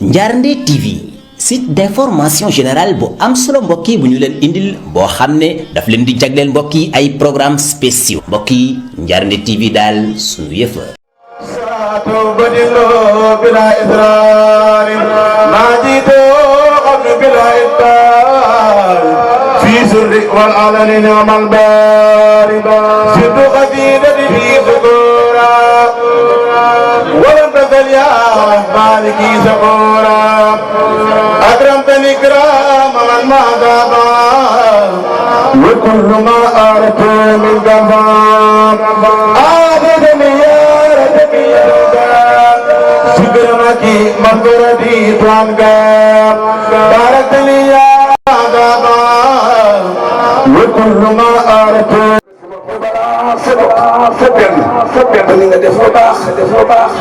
Njaarnde TV site d'information générale bu am solo mbokk yi bu ñu leen indil boo xam ne daf leen di jagleel mbokk yi ay programmes spéciaux mbokk yi Njaarnde TV daal suñu yëfa في سر والعلن نعم الباري سد قصيدتي في ذكورا ولم تزل يا مالكي سكورا أكرمتني كراما من ما غابا وكل ما أردت من غفا آخذني يا ربي سكرمتي مغفرتي توانغا باركتني يا وكل ما أردت ni nga def lu baax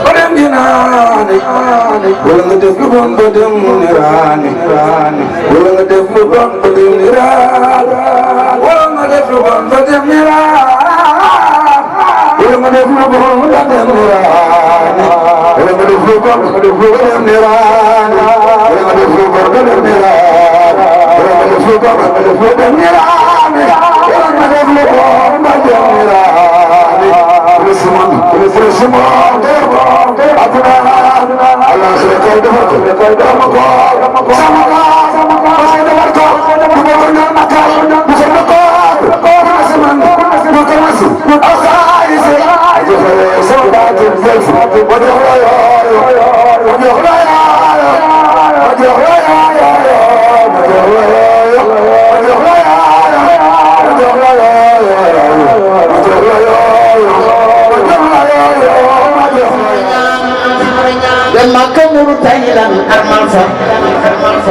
ba dem dinaane wala nga def lu bon ba dem ni raane wala nga def lu bon ba dem ni raane wala nga def lu bon ba dem ni raane wala nga def lu bon ba dem ni raane wala nga def lu bon ba dem ni raane wala nga def lu bon ba dem ni raane wala nga def lu bon ba dem ni raane wala nga def lu bon ba dem ni raane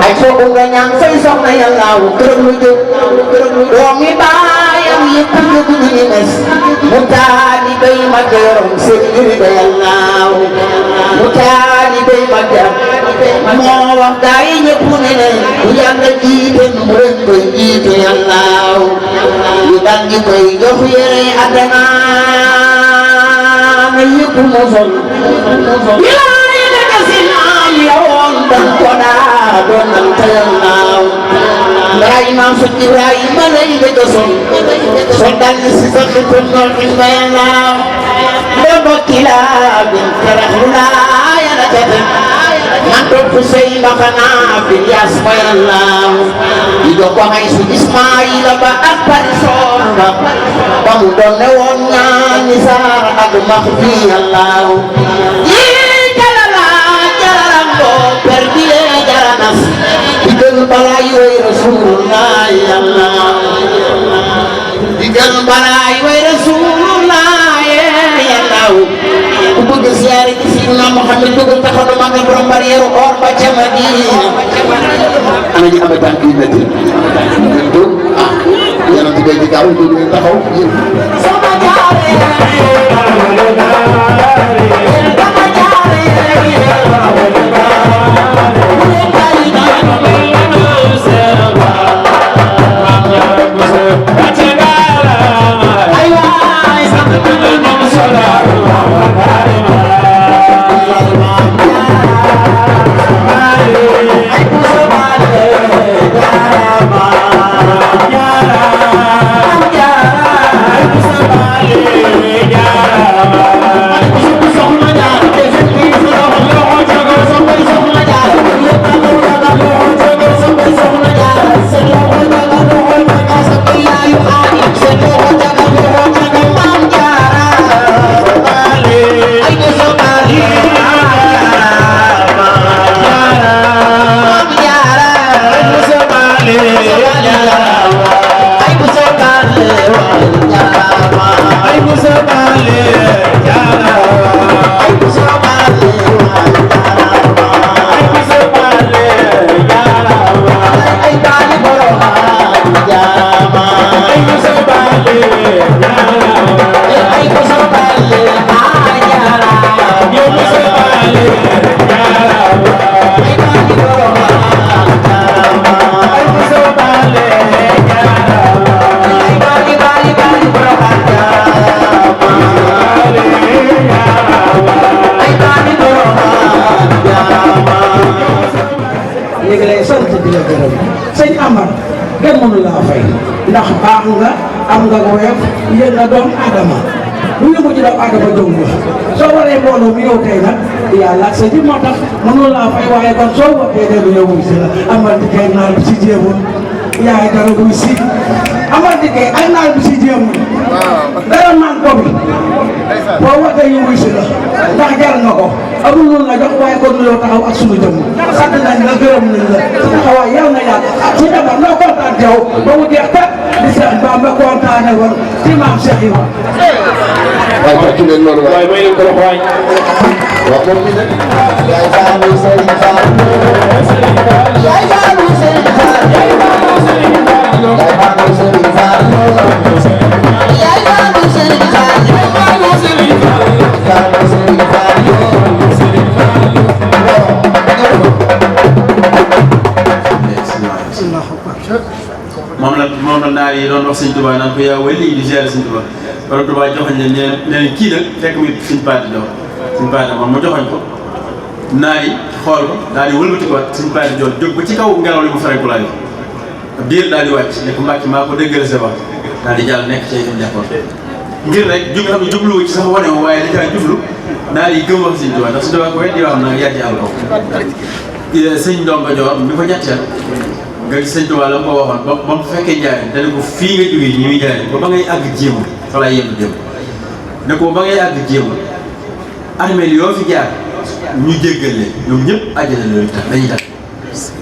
ay soo nga ñaan fay soxna yàlla wu këram lu jóg doomi baayam yëpp jóg ñu ngi mes mu taali bay ma jërom seen juri ba yàlla mu taali bay ma jërom moo wax gaa yi ñëpp ne ne bu yàlla jiite mu leen koy jiite yàlla yu dal di koy jox yére àddina na yëpp mu sol dan koda donan tayalnaw Ibrahima su Ibrahima lay bëgg son dal ci sa xitun nol inbaynaw do bokila bin tarahuna ya la tata man do fu sey bakana bil yasbaynaw ido ko hay su Ismaila ba ak parsorba ba mu don ne won ñaan ni sar ak makhfi Allah digal balaay way rasulullah yàlla digal balaay way rasulullah yàlla ku bëgg ziyaare ci Seydina Muhammad bëgg taxaw magal borom barrière or ba ca Madina ana ñu am tànk yi metti do yàlla di bay di gaaw do ñu taxaw sama jaare gërëm sëñ Amar kenn mënu laa fay ndax baax nga am nga woyof yéen nga doon Adama lu yëngu ci doomu Adama jóg la soo waree mbooloo mi yow tey nag yàlla ak sa ji moo tax mënu laa fay waaye kon soo wootee de lu yow wuy si la Amar di kay naar bi si jéemoon yaay dara buy si Amar di kay ay naar bi si jéemoon dara man ko bi boo wootee ñu wuy si la ndax jar nga ko amul loolu la jox waaye kon yow taxaw ak sunu jëm sant nañ la gërëm nañ la sa taxawaay yàlla na yàgg ak si Amar noo kontaan yow ba mu jeex tat di Seex Bamba kontaane woon ci maam Cheikh Ibrahima waaye fàccu leen loolu waaye may leen ko wax waay wax moom mi nag yaay faalu Serigne Fall yaay faalu Serigne Fall yaay faalu Serigne Fall yaay faalu Serigne Fall yaay faalu Serigne Fall yaay faalu Serigne Fall faalu Serigne Fall moom la naar yi doon wax Sëñ Tuubaa naan ko yaa wali di ziare Sëñ Tuubaa borom Tuubaa joxoñ leen kii nag fekk muy Sëñ Paate Joor Sëñ Paate moom mu joxoñ ko naar yi xool ko daal di wëlbati ko Sëñ Paate Joor jóg ba ci kaw ngelaw li mu fereku laay ab diir daal di wàcc ne ko Mbàkke maa ko dëggale sa wax daal di jàll nekk ci dem nekkoon ngir rek xam ne jubluwu ci sax wane wu waaye da caa jublu naar yi gëm wax Sëñ Tuubaa ndax Sëñ Tuubaa ko wet di wax na yar ci àll ko sëñ Ndongo Joor mi ko ñetteel nga gis Sëñ Tuubaa la mu ko waxoon ba mu fekkee njaay te ne ko fii nga jógee ñi muy jaay ba ngay àgg jéema fa lay yem jéem ne ko ba ngay àgg jéema armeel yoo fi jaar ñu jéggal leen ñoom ñëpp àjjana loolu tax dañuy tax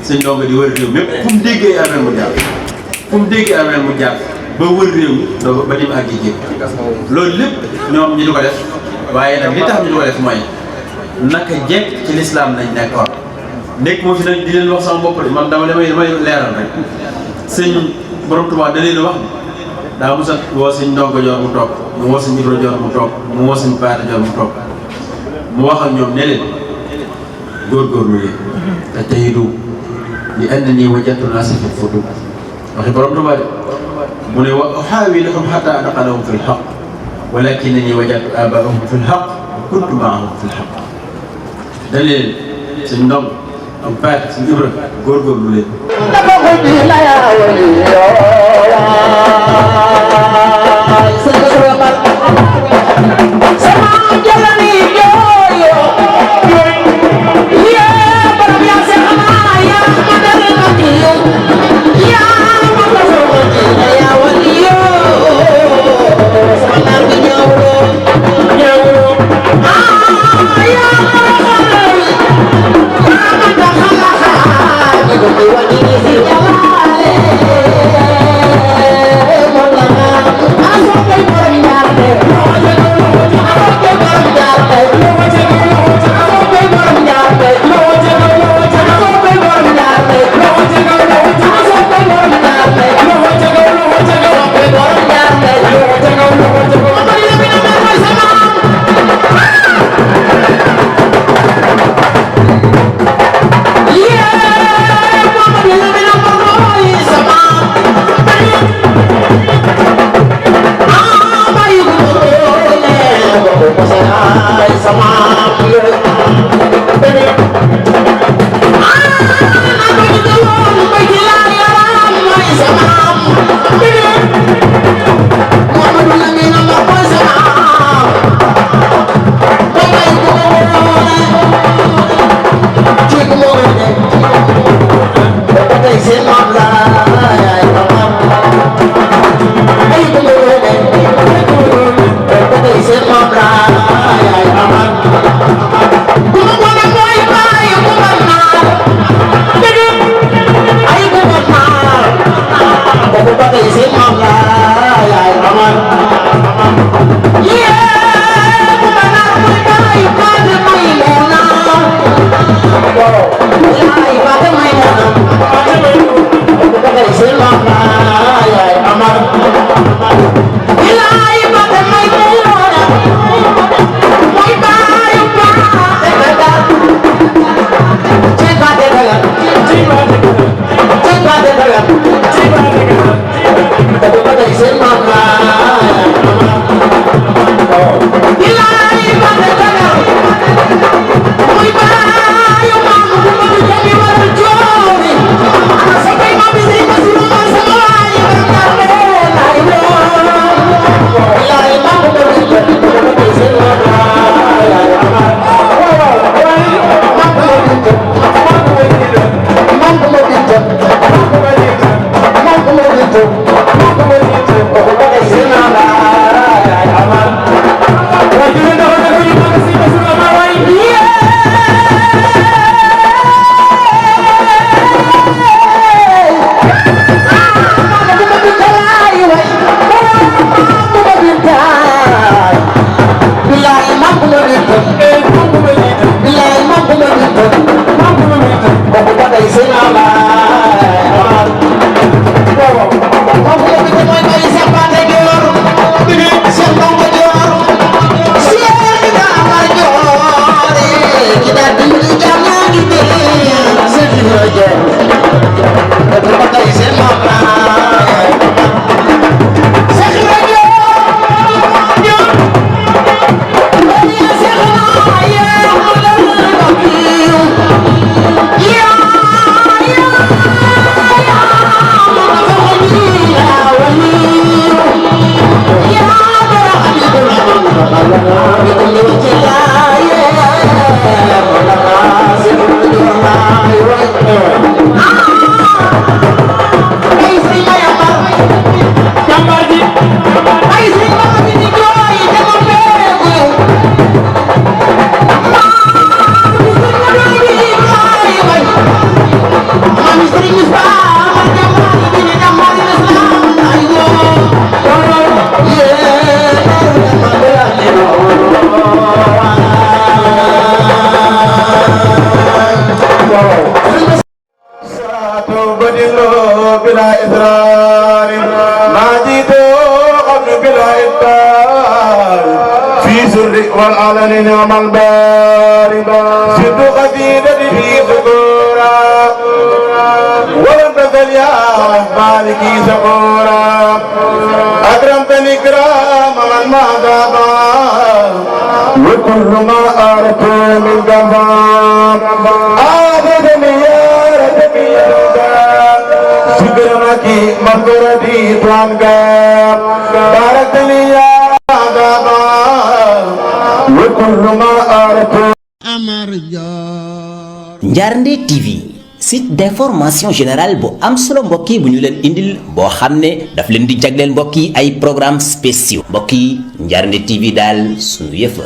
Sëñ Ndongo di wër réew mépp fu mu déggee armeel mu jaar fu mu déggee armeel mu jaar ba wër réew mi ba dim àgg jéem loolu lépp ñoom ñi di ko def waaye nag li tax ñu di ko def mooy naka jekk ci lislaam lañ nekkoon nekk moo fi nag di leen wax sama bopp de man damay leeral rek sëñ borom Tuubaa da leen wax daa mos a woo Sëñ Ndongo Joor mu toog mu woo Sëñ Ibra Joor mu toog mu woo Sëñ Paate Joor mu toog mu wax ak ñoom ne leen góorgóorlu leen te tey du li ànd nii wajjatu naa si fi futu waxi borom Tuubaa de mu ne wa uxaawiluhum xataa adxalahum fi lxaq walakinani wajjatu aabaahum fi lxaq wa kuntu maahum fi lxaq da leen Sëñ Ndongo am paate Sëñ Ibra góorgóorlu leen I'm بلا إضرار ناديت قبل بلا إبطال في سر والعلن نعم الباري زد قديدتي في ذكورا ولم تزل يا مالكي سكورا أكرمتني كرام من ما دابا وكل ما أردت من كفاك آخذني يا ربي سكرمكي مغفرتي توانكا بارك لي يا دابا وكل ما أردت Njarndé TV site d'information générale bu am solo mbokk yi bu ñu leen indil boo xam ne daf leen di jagleel mbokk yi ay programmes spéciaux mbokk yi Njarndé TV daal sunu yëf la